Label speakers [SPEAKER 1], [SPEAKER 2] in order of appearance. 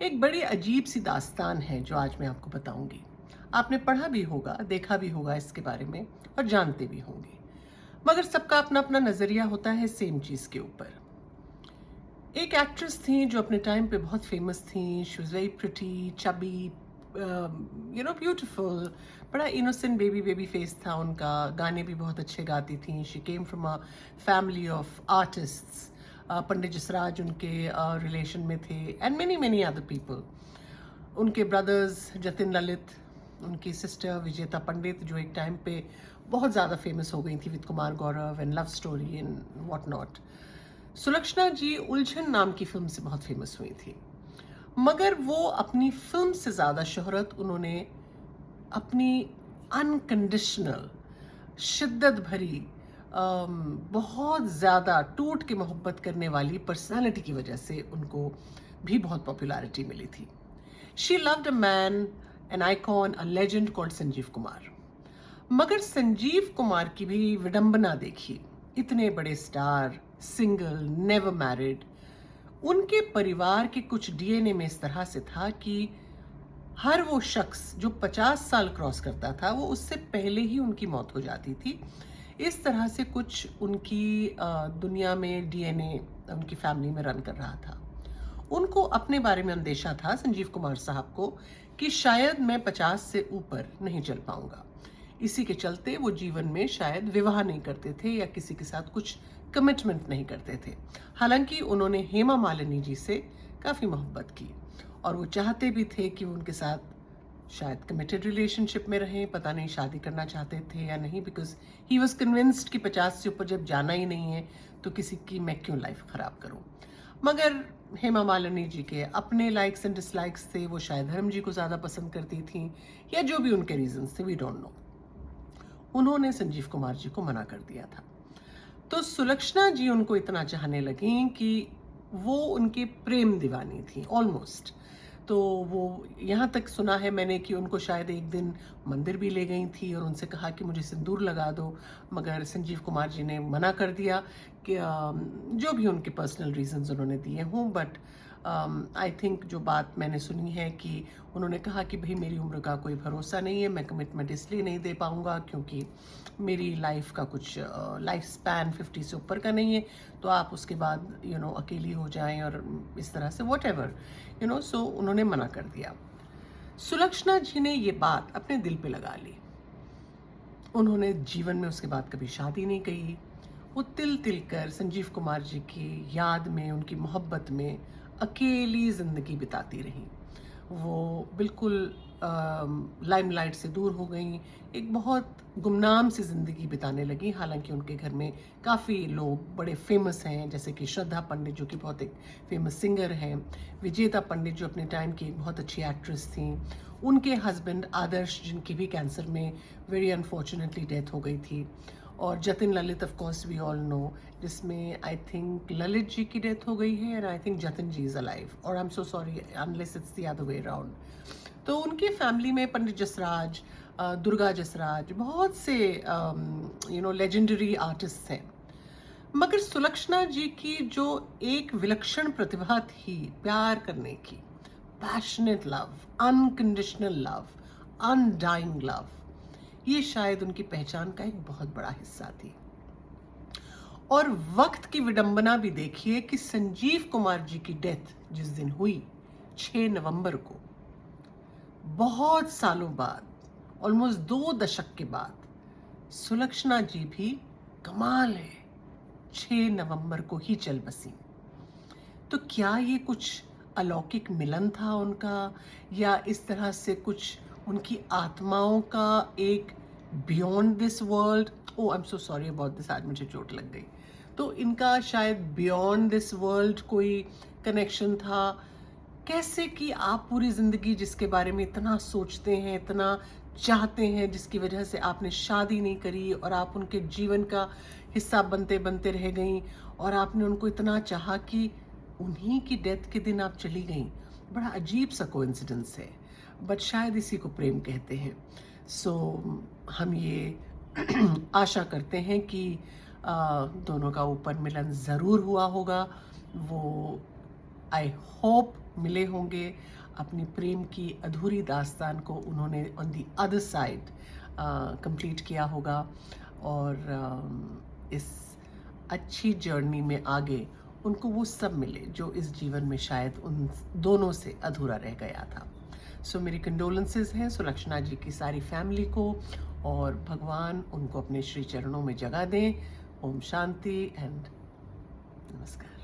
[SPEAKER 1] एक बड़ी अजीब सी दास्तान है जो आज मैं आपको बताऊंगी। आपने पढ़ा भी होगा, देखा भी होगा इसके बारे में और जानते भी होंगे। मगर सबका अपना अपना नजरिया होता है सेम चीज के ऊपर। एक एक्ट्रेस थी जो अपने टाइम पे बहुत फेमस थी। She was very pretty, chubby, beautiful. बड़ा इनोसेंट बेबी बेबी फेस था उनका। गाने भी बहुत अच्छे गाती थी। She came from a family of artists. Pandit Jasraj उनके रिलेशन में थे and many many other people. उनके ब्रदर्स जतिन ललित, उनकी सिस्टर विजेता पंडित जो एक टाइम पे बहुत ज़्यादा फेमस हो गई थी with Kumar Gaurav and love story and what not. Sulakshana ji Uljhan नाम की फिल्म से बहुत फेमस हुई थी। मगर वो अपनी फिल्म से ज़्यादा शोहरत उन्होंने अपनी अनकंडीशनल, शिद्दत भरी, बहुत ज़्यादा टूट के मोहब्बत करने वाली पर्सनालिटी की वजह से उनको भी बहुत पॉपुलैरिटी मिली थी। She loved a man, an icon, a legend called Sanjeev Kumar. मगर संजीव कुमार की भी विडंबना देखिए। इतने बड़े स्टार, सिंगल, नेवर मैरिड। उनके परिवार के कुछ डीएनए में इस तरह से था कि हर वो शख्स जो 50 साल क्रॉस करता था वो उससे पहले ही उनकी मौत हो जाती थी। इस तरह से कुछ उनकी दुनिया में डीएनए उनकी फैमिली में रन कर रहा था। उनको अपने बारे में अंदेशा था संजीव कुमार साहब को कि शायद मैं 50 से ऊपर नहीं चल पाऊंगा। इसी के चलते वो जीवन में शायद विवाह नहीं करते थे या किसी के साथ कुछ कमिटमेंट नहीं करते थे। हालांकि उन्होंने हेमा मालिनी जी से काफ़ी मोहब्बत की और वो चाहते भी थे कि वो उनके साथ शायद कमिटेड रिलेशनशिप में रहें। पता नहीं शादी करना चाहते थे या नहीं, बिकॉज ही वॉज कन्विंस्ड कि 50 से ऊपर जब जाना ही नहीं है तो किसी की मैं क्यों लाइफ खराब करूं। मगर हेमा मालिनी जी के अपने लाइक्स एंड डिसलाइक्स थे। वो शायद धर्म जी को ज़्यादा पसंद करती थी या जो भी उनके रीजंस थे, वी डोंट नो। उन्होंने संजीव कुमार जी को मना कर दिया था। तो सुलक्षणा जी उनको इतना चाहने लगी कि वो उनकी प्रेम दीवानी थी ऑलमोस्ट। तो वो यहाँ तक सुना है मैंने कि उनको शायद एक दिन मंदिर भी ले गई थी और उनसे कहा कि मुझे सिंदूर लगा दो। मगर संजीव कुमार जी ने मना कर दिया कि जो भी उनके पर्सनल रीजंस उन्होंने दिए हों, बट आई थिंक जो बात मैंने सुनी है कि उन्होंने कहा कि भाई मेरी उम्र का कोई भरोसा नहीं है, मैं कमिटमेंट इसलिए नहीं दे पाऊंगा क्योंकि मेरी लाइफ का कुछ लाइफ स्पैन 50 से ऊपर का नहीं है। तो आप उसके बाद अकेली हो जाएं और इस तरह से वट एवर सो उन्होंने मना कर दिया। सुलक्षणा जी ने ये बात अपने दिल पे लगा ली। उन्होंने जीवन में उसके बाद कभी शादी नहीं की। वो तिल तिल कर संजीव कुमार जी की याद में, उनकी मोहब्बत में अकेली ज़िंदगी बिताती रहीं। वो बिल्कुल लाइमलाइट से दूर हो गई। एक बहुत गुमनाम सी ज़िंदगी बिताने लगी। हालांकि उनके घर में काफ़ी लोग बड़े फेमस हैं, जैसे कि श्रद्धा पंडित जो कि बहुत एक फेमस सिंगर हैं, विजेता पंडित जो अपने टाइम की एक बहुत अच्छी एक्ट्रेस थी, उनके हस्बैंड आदर्श जिनकी भी कैंसर में वेरी अनफॉर्चुनेटली डेथ हो गई थी, और Jatin Lalit of course we all know, जिसमें आई थिंक ललित जी की डेथ हो गई है and I think Jatin ji is alive, और I am so sorry unless it's the other way around. तो उनकी फैमिली में पंडित जसराज, दुर्गा जसराज, बहुत से लेजेंडरी आर्टिस्ट हैं। मगर सुलक्षणा जी की जो एक विलक्षण प्रतिभा थी प्यार करने की, passionate love, unconditional love, undying love, ये शायद उनकी पहचान का एक बहुत बड़ा हिस्सा थी। और वक्त की विडंबना भी देखिए कि संजीव कुमार जी की डेथ जिस दिन हुई 6 नवंबर को, बहुत सालों बाद, ऑलमोस्ट 2 दशक के बाद, सुलक्षणा जी भी कमाल है, 6 नवंबर को ही चल बसी। तो क्या ये कुछ अलौकिक मिलन था उनका, या इस तरह से कुछ उनकी आत्माओं का एक beyond this world. Oh I am so sorry about this, आज मुझे चोट लग गई। तो इनका शायद बियॉन्ड दिस वर्ल्ड कोई कनेक्शन था। कैसे कि आप पूरी ज़िंदगी जिसके बारे में इतना सोचते हैं, इतना चाहते हैं, जिसकी वजह से आपने शादी नहीं करी और आप उनके जीवन का हिस्सा बनते बनते रह गई, और आपने उनको इतना चाहा कि उन्हीं की डेथ के दिन आप चली गई। बड़ा अजीब सा कोइंसिडेंस है, बट शायद इसी को प्रेम कहते हैं। सो हम ये आशा करते हैं कि दोनों का ऊपर मिलन ज़रूर हुआ होगा। वो आई होप मिले होंगे, अपनी प्रेम की अधूरी दास्तान को उन्होंने on the other side complete किया होगा, और इस अच्छी जर्नी में आगे उनको वो सब मिले जो इस जीवन में शायद उन दोनों से अधूरा रह गया था। सो मेरी कंडोलेंसेस हैं सुलक्षणा जी की सारी फैमिली को, और भगवान उनको अपने श्री चरणों में जगह दें। ओम शांति एंड नमस्कार।